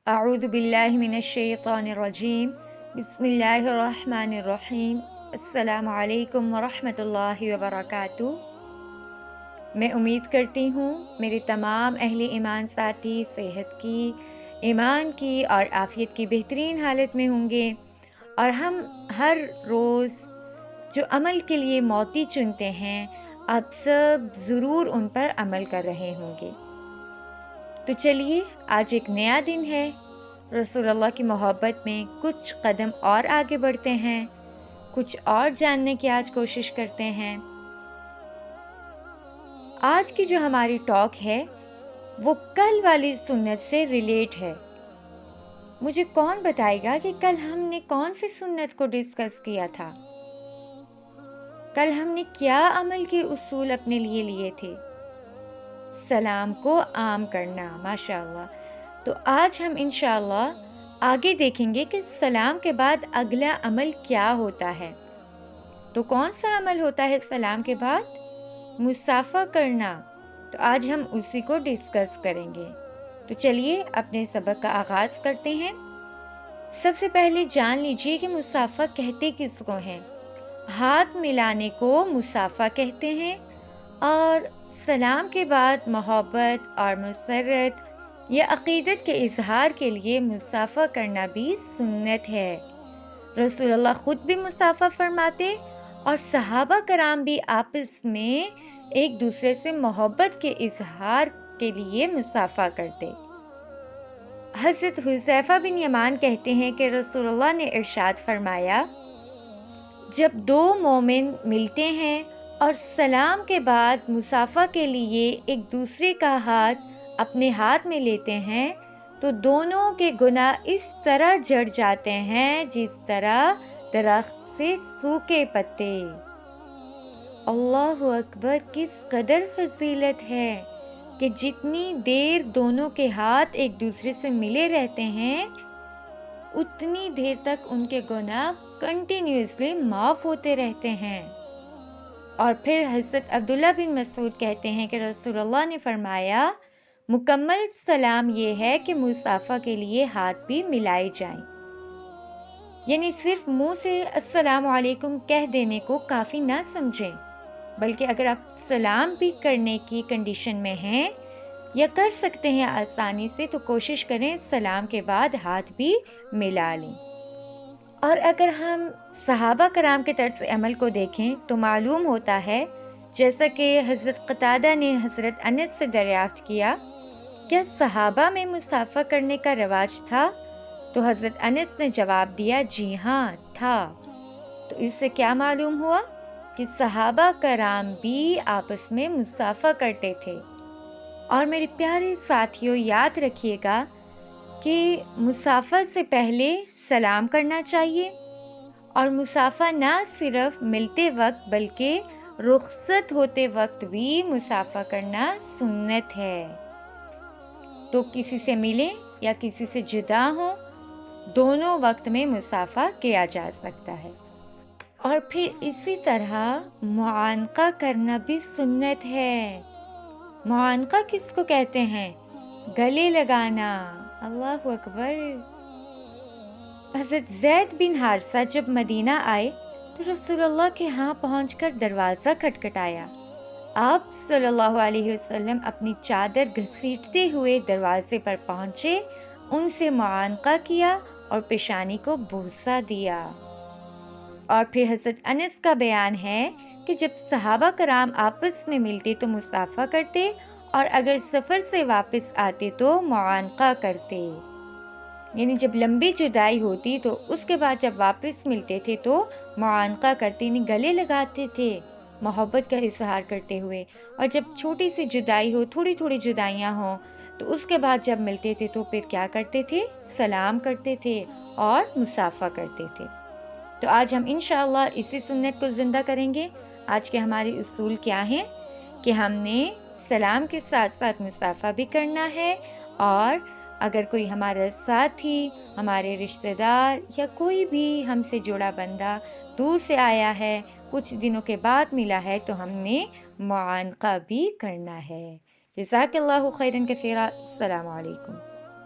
اعوذ باللہ من الشیطان الرجیم بسم اللہ الرحمن الرحیم السلام علیکم ورحمۃ اللہ وبرکاتہ۔ میں امید کرتی ہوں میرے تمام اہل ایمان ساتھی صحت کی، ایمان کی اور عافیت کی بہترین حالت میں ہوں گے، اور ہم ہر روز جو عمل کے لیے موتی چنتے ہیں آپ سب ضرور ان پر عمل کر رہے ہوں گے۔ تو چلیے آج ایک نیا دن ہے، رسول اللہ کی محبت میں کچھ قدم اور آگے بڑھتے ہیں، کچھ اور جاننے کی آج کوشش کرتے ہیں۔ آج کی جو ہماری ٹاک ہے وہ کل والی سنت سے ریلیٹ ہے۔ مجھے کون بتائے گا کہ کل ہم نے کون سی سنت کو ڈسکس کیا تھا؟ کل ہم نے کیا عمل کے اصول اپنے لیے تھے؟ سلام کو عام کرنا، ماشاءاللہ۔ تو آج ہم انشاءاللہ آگے دیکھیں گے کہ سلام کے بعد اگلا عمل کیا ہوتا ہے۔ تو کون سا عمل ہوتا ہے سلام کے بعد؟ مصافحہ کرنا۔ تو آج ہم اسی کو ڈسکس کریں گے۔ تو چلیے اپنے سبق کا آغاز کرتے ہیں۔ سب سے پہلے جان لیجئے کہ مصافحہ کہتے کس کو ہیں۔ ہاتھ ملانے کو مصافحہ کہتے ہیں، اور سلام کے بعد محبت اور مسرت یا عقیدت کے اظہار کے لیے مصافحہ کرنا بھی سنت ہے۔ رسول اللہ خود بھی مصافحہ فرماتے، اور صحابہ کرام بھی آپس میں ایک دوسرے سے محبت کے اظہار کے لیے مصافحہ کرتے۔ حضرت حذیفہ بن یمان کہتے ہیں کہ رسول اللہ نے ارشاد فرمایا، جب دو مومن ملتے ہیں اور سلام کے بعد مصافحہ کے لیے ایک دوسرے کا ہاتھ اپنے ہاتھ میں لیتے ہیں تو دونوں کے گناہ اس طرح جھڑ جاتے ہیں جس طرح درخت سے سوکھے پتے۔ اللہ اکبر، کس قدر فضیلت ہے کہ جتنی دیر دونوں کے ہاتھ ایک دوسرے سے ملے رہتے ہیں اتنی دیر تک ان کے گناہ کنٹینیوسلی معاف ہوتے رہتے ہیں۔ اور پھر حضرت عبداللہ بن مسعود کہتے ہیں کہ رسول اللہ نے فرمایا، مکمل سلام یہ ہے کہ مصافحہ کے لیے ہاتھ بھی ملائے جائیں۔ یعنی صرف منہ سے السلام علیکم کہہ دینے کو کافی نہ سمجھیں، بلکہ اگر آپ سلام بھی کرنے کی کنڈیشن میں ہیں یا کر سکتے ہیں آسانی سے تو کوشش کریں سلام کے بعد ہاتھ بھی ملا لیں۔ اور اگر ہم صحابہ کرام کے طرز عمل کو دیکھیں تو معلوم ہوتا ہے، جیسا کہ حضرت قتادہ نے حضرت انس سے دریافت کیا، کیا صحابہ میں مصافحہ کرنے کا رواج تھا؟ تو حضرت انس نے جواب دیا، جی ہاں تھا۔ تو اس سے کیا معلوم ہوا کہ صحابہ کرام بھی آپس میں مصافحہ کرتے تھے۔ اور میرے پیارے ساتھیوں، یاد رکھیے گا کہ مصافحہ سے پہلے سلام کرنا چاہیے، اور مصافحہ نہ صرف ملتے وقت بلکہ رخصت ہوتے وقت بھی مصافحہ کرنا سنت ہے۔ تو کسی سے ملیں یا کسی سے جدا ہوں، دونوں وقت میں مصافحہ کیا جا سکتا ہے۔ اور پھر اسی طرح معانقہ کرنا بھی سنت ہے۔ معانقہ کس کو کہتے ہیں؟ گلے لگانا۔ اللہ اکبر۔ حضرت زید بن حارثہ جب مدینہ آئے تو رسول اللہ کے ہاں پہنچ کر دروازہ کھٹکھٹایا۔ آپ صلی اللہ علیہ وسلم اپنی چادر گھسیٹتے ہوئے دروازے پر پہنچے، ان سے معانقہ کیا اور پیشانی کو بوسہ دیا۔ اور پھر حضرت انس کا بیان ہے کہ جب صحابہ کرام آپس میں ملتے تو مصافحہ کرتے، اور اگر سفر سے واپس آتے تو معانقہ کرتے۔ یعنی جب لمبی جدائی ہوتی تو اس کے بعد جب واپس ملتے تھے تو معانقہ کرتے، یعنی گلے لگاتے تھے محبت کا اظہار کرتے ہوئے۔ اور جب چھوٹی سی جدائی ہو، تھوڑی تھوڑی جدائیاں ہوں، تو اس کے بعد جب ملتے تھے تو پھر کیا کرتے تھے؟ سلام کرتے تھے اور مصافحہ کرتے تھے۔ تو آج ہم انشاءاللہ اسی سنت کو زندہ کریں گے۔ آج کے ہمارے اصول کیا ہیں کہ ہم نے سلام کے ساتھ ساتھ مصافحہ بھی کرنا ہے، اور اگر کوئی ہمارا ساتھی، ہمارے رشتہ دار یا کوئی بھی ہم سے جڑا بندہ دور سے آیا ہے، کچھ دنوں کے بعد ملا ہے، تو ہم نے معانقہ بھی کرنا ہے۔ جزاک اللہ خیراً کثیرا۔ السلام علیکم۔